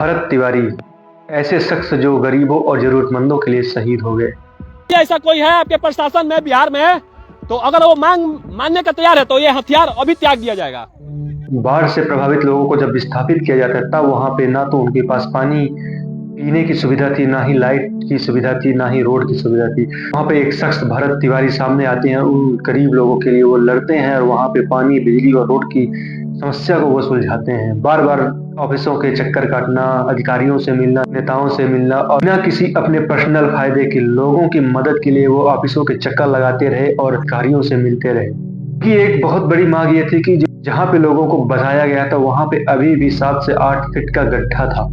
भरत तिवारी ऐसे शख्स जो गरीबों और जरूरतमंदों के लिए शहीद हो गए। ऐसा कोई है आपके प्रशासन में बिहार में, तो अगर वो मानने का तैयार है तो ये हथियार अभी त्याग दिया जाएगा। बाढ़ से प्रभावित लोगों को जब विस्थापित किया जाता है तब वहां पे ना तो उनके पास पानी पीने की सुविधा थी, ना ही लाइट की सुविधा थी, ना ही रोड की सुविधा थी। वहां पे एक शख्स भरत तिवारी सामने आते हैं, उन गरीब लोगों के लिए वो लड़ते हैं और वहां पे पानी, बिजली और रोड की समस्या को वो सुलझाते हैं। बार बार ऑफिसों के चक्कर काटना, अधिकारियों से मिलना, नेताओं से मिलना और बिना किसी अपने पर्सनल फायदे के लोगों की मदद के लिए वो ऑफिसों के चक्कर लगाते रहे और अधिकारियों से मिलते रहे। कि एक बहुत बड़ी मांग ये थी कि जहाँ पे लोगों को बसाया गया था वहां पे अभी भी 7 से 8 फीट का गड्ढा था,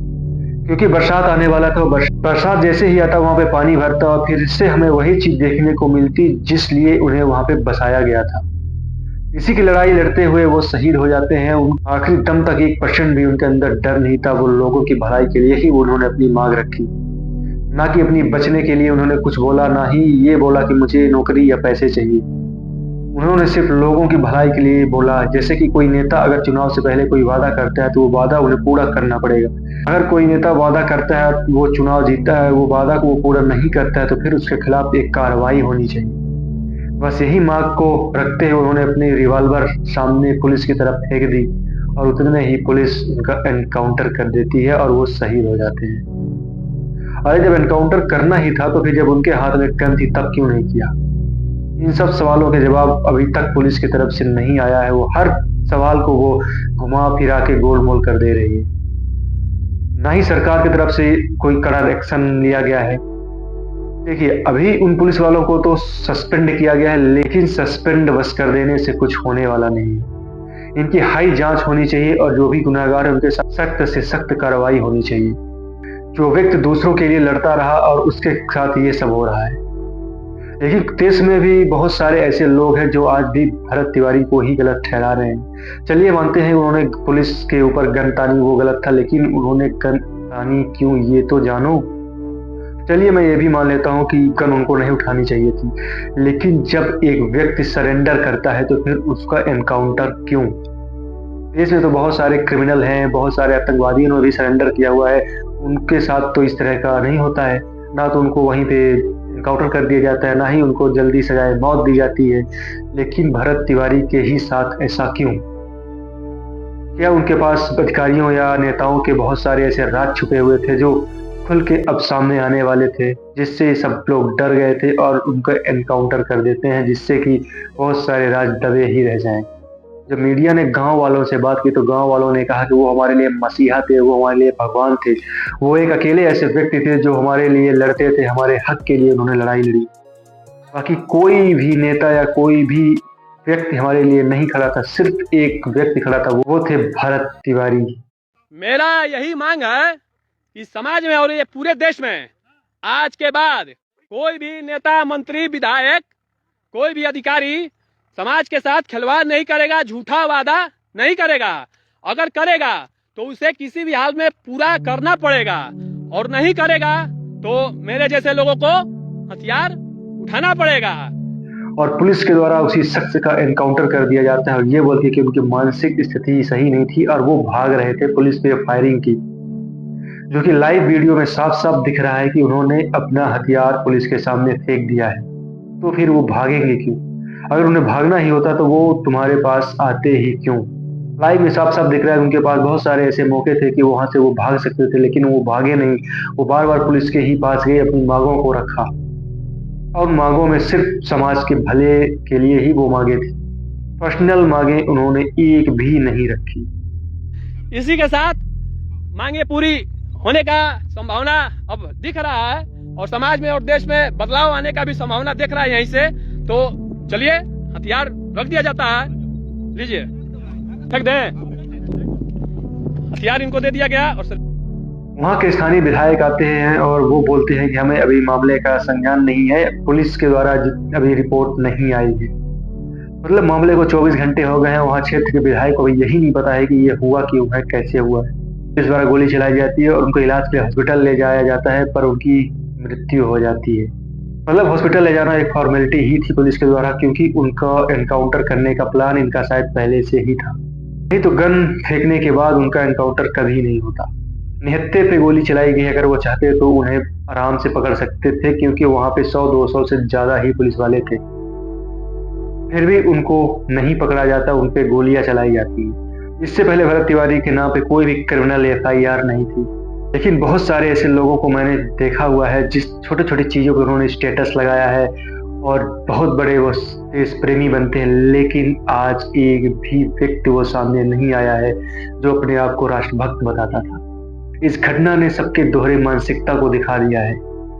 क्योंकि बरसात आने वाला था। बरसात जैसे ही आता वहां पे पानी भरता और फिर से हमें वही चीज देखने को मिलती जिस लिए उन्हें वहां पे बसाया गया था। इसी की लड़ाई लड़ते हुए वो शहीद हो जाते हैं। आखिरी दम तक 1% भी उनके अंदर डर नहीं था। वो लोगों की भलाई के लिए ही उन्होंने अपनी मांग रखी, ना कि अपनी बचने के लिए उन्होंने कुछ बोला, ना ही ये बोला कि मुझे नौकरी या पैसे चाहिए। उन्होंने सिर्फ लोगों की भलाई के लिए बोला। जैसे कि कोई नेता अगर चुनाव से पहले कोई वादा करता है तो वो वादा उन्हें पूरा करना पड़ेगा। अगर कोई नेता वादा करता है, वो चुनाव जीतता है, वो वादा को वो पूरा नहीं करता है तो फिर उसके खिलाफ एक कार्रवाई होनी चाहिए। बस यही मांग को रखते हुए उन्होंने अपनी रिवॉल्वर सामने पुलिस की तरफ फेंक दी और उतने ही पुलिस उनका एनकाउंटर कर देती है और वो शहीद हो जाते हैं। अरे जब एनकाउंटर करना ही था तो फिर जब उनके हाथ में गन थी तब क्यों नहीं किया? इन सब सवालों के जवाब अभी तक पुलिस की तरफ से नहीं आया है। वो हर सवाल को वो घुमा फिरा के गोलमोल कर दे रही है। ना ही सरकार की तरफ से कोई कड़ा एक्शन लिया गया है। देखिए, अभी उन पुलिस वालों को तो सस्पेंड किया गया है, लेकिन सस्पेंड बस कर देने से कुछ होने वाला नहीं है। इनकी हाई जांच होनी चाहिए और जो भी गुनहगार है उनके साथ सख्त से सख्त कार्रवाई होनी चाहिए। जो व्यक्ति दूसरों के लिए लड़ता रहा और उसके साथ ये सब हो रहा है। लेकिन देश में भी बहुत सारे ऐसे लोग हैं जो आज भी भरत तिवारी को ही गलत ठहरा रहे हैं। चलिए मानते हैं उन्होंने पुलिस के ऊपर गन तानी, वो गलत था, लेकिन उन्होंने गन तानी क्यों ये तो जानो। चलिए मैं ये भी मान लेता हूँ कि गन उनको नहीं उठानी चाहिए थी, लेकिन जब एक व्यक्ति सरेंडर करता है तो फिर उसका एनकाउंटर क्यों? देश में तो बहुत सारे क्रिमिनल हैं, बहुत सारे आतंकवादियों ने भी सरेंडर किया हुआ है। उनके साथ तो इस तरह का नहीं होता है। ना तो उनको वहीं पे एनकाउंटर कर दिया जाता है, ना ही उनको जल्दी सजाए मौत दी जाती है। लेकिन भरत तिवारी के ही साथ ऐसा क्यों? क्या उनके पास अधिकारियों या नेताओं के बहुत सारे ऐसे राज छुपे हुए थे जो खुल के अब सामने आने वाले थे, जिससे सब लोग डर गए थे और उनको एनकाउंटर कर देते हैं, जिससे कि बहुत सारे राज दबे ही रह जाएं। जब मीडिया ने गांव वालों से बात की तो गांव वालों ने कहा कि वो हमारे लिए मसीहा थे, वो हमारे लिए भगवान थे। वो एक अकेले ऐसे व्यक्ति थे जो हमारे लिए लड़ते थे, हमारे हक के लिए उन्होंने लड़ाई लड़ी। बाकी कोई भी नेता या कोई भी व्यक्ति हमारे लिए नहीं खड़ा था। सिर्फ एक व्यक्ति खड़ा था, वो थे भरत तिवारी। मेरा यही मांग है कि समाज में और ये पूरे देश में आज के बाद कोई भी नेता, मंत्री, विधायक, कोई भी अधिकारी समाज के साथ खिलवाड़ नहीं करेगा, झूठा वादा नहीं करेगा। अगर करेगा तो उसे किसी भी हाल में पूरा करना पड़ेगा, और नहीं करेगा तो मेरे जैसे लोगों को हथियार उठाना पड़ेगा। और पुलिस के द्वारा उसी शख्स का एनकाउंटर कर दिया जाता है और ये बोलती है कि उनकी मानसिक स्थिति सही नहीं थी और वो भाग रहे थे। पुलिस पे फायरिंग की, जो कि लाइव वीडियो में साफ साफ दिख रहा है कि उन्होंने अपना हथियार पुलिस के सामने फेंक दिया है। तो फिर वो भागेंगे क्यों? अगर उन्हें भागना ही होता तो वो तुम्हारे पास आते ही क्यों? लाइव में साफ साफ दिख रहा है उनके पास बहुत सारे ऐसे मौके थे कि वहां से वो भाग सकते थे, लेकिन वो भागे नहीं। वो बार बार पुलिस के ही पास गए, अपनी मांगों को रखा और मांगों में सिर्फ समाज के भले के लिए ही वो मांगे थी। पर्सनल मांगे उन्होंने एक भी नहीं रखी। इसी के साथ मांगे पूरी होने का संभावना अब दिख रहा है और समाज में और देश में बदलाव आने का भी संभावना दिख रहा है यहीं से। तो चलिए हथियार रख दिया जाता है, लीजिए फेंक दें। हथियार इनको दे दिया गया और वहाँ के स्थानीय विधायक आते हैं और वो बोलते हैं कि हमें अभी मामले का संज्ञान नहीं है, पुलिस के द्वारा अभी रिपोर्ट नहीं आई है। मतलब मामले को 24 घंटे हो गए हैं। वहाँ क्षेत्र के विधायक को यही नहीं पता है कि ये हुआ क्यों है, कैसे हुआ है। इस द्वारा गोली चलाई जाती है और उनको इलाज के लिए हॉस्पिटल ले जाया जाता है, पर उनकी मृत्यु हो जाती है। मतलब हॉस्पिटल ले जाना एक फॉर्मेलिटी ही थी पुलिस के द्वारा, क्योंकि उनका एनकाउंटर करने का प्लान इनका शायद पहले से ही था। नहीं तो गन फेंकने के बाद उनका एनकाउंटर कभी नहीं होता। निहत्थे पे गोली चलाई गई। अगर वो चाहते तो उन्हें आराम से पकड़ सकते थे, क्योंकि वहाँ पे 100-200 से ज़्यादा ही पुलिस वाले थे। फिर भी उनको नहीं पकड़ा जाता, उन पे गोलियाँ चलाई जाती। इससे पहले भरत तिवारी के नाम पे कोई भी क्रिमिनल एफआईआर नहीं थी। लेकिन बहुत सारे ऐसे लोगों को मैंने देखा हुआ है जिस छोटे-छोटे चीज़ों पे उन्होंने स्टेटस लगाया है और बहुत बड़े वो देश प्रेमी बनते हैं, लेकिन आज एक भी व्यक्ति वो सामने नहीं आया है जो अपने आप को राष्ट्रभक्त बताता था। इस घटना ने सबके दोहरे मानसिकता को दिखा दिया है,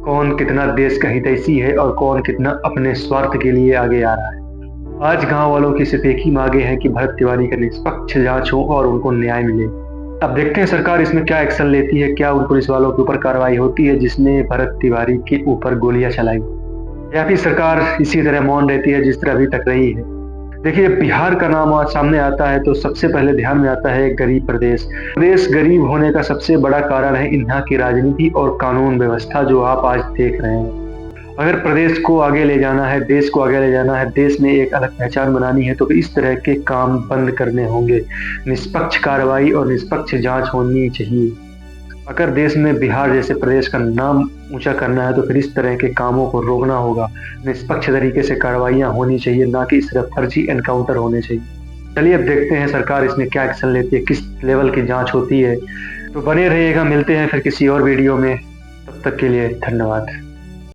कौन कितना देश का हितैषी है और कौन कितना अपने स्वार्थ के लिए आगे आ रहा है। आज गांव वालों की सिर्फ एक ही मांगे हैं कि भरत तिवारी का निष्पक्ष जांच हो और उनको न्याय मिले। अब देखते हैं सरकार इसमें क्या एक्शन लेती है, क्या उन पुलिस वालों के ऊपर कार्रवाई होती है जिसने भरत तिवारी के ऊपर गोलियां चलाई, या फिर सरकार इसी तरह मौन रहती है जिस तरह अभी तक रही है। देखिए, बिहार का नाम आज सामने आता है तो सबसे पहले ध्यान में आता है गरीब प्रदेश। प्रदेश गरीब होने का सबसे बड़ा कारण है यहाँ की राजनीति और कानून व्यवस्था जो आप आज देख रहे हैं। अगर प्रदेश को आगे ले जाना है, देश को आगे ले जाना है, देश में एक अलग पहचान बनानी है, तो इस तरह के काम बंद करने होंगे। निष्पक्ष कार्रवाई और निष्पक्ष जांच होनी चाहिए। अगर देश में बिहार जैसे प्रदेश का नाम ऊंचा करना है तो फिर इस तरह के कामों को रोकना होगा। निष्पक्ष तरीके से कार्रवाइयाँ होनी चाहिए, ना कि इस तरह फर्जी एनकाउंटर होने चाहिए। चलिए अब देखते हैं सरकार इसमें क्या एक्शन लेती है, किस लेवल की जांच होती है। तो बने रहिएगा, मिलते हैं फिर किसी और वीडियो में। तब तक के लिए धन्यवाद।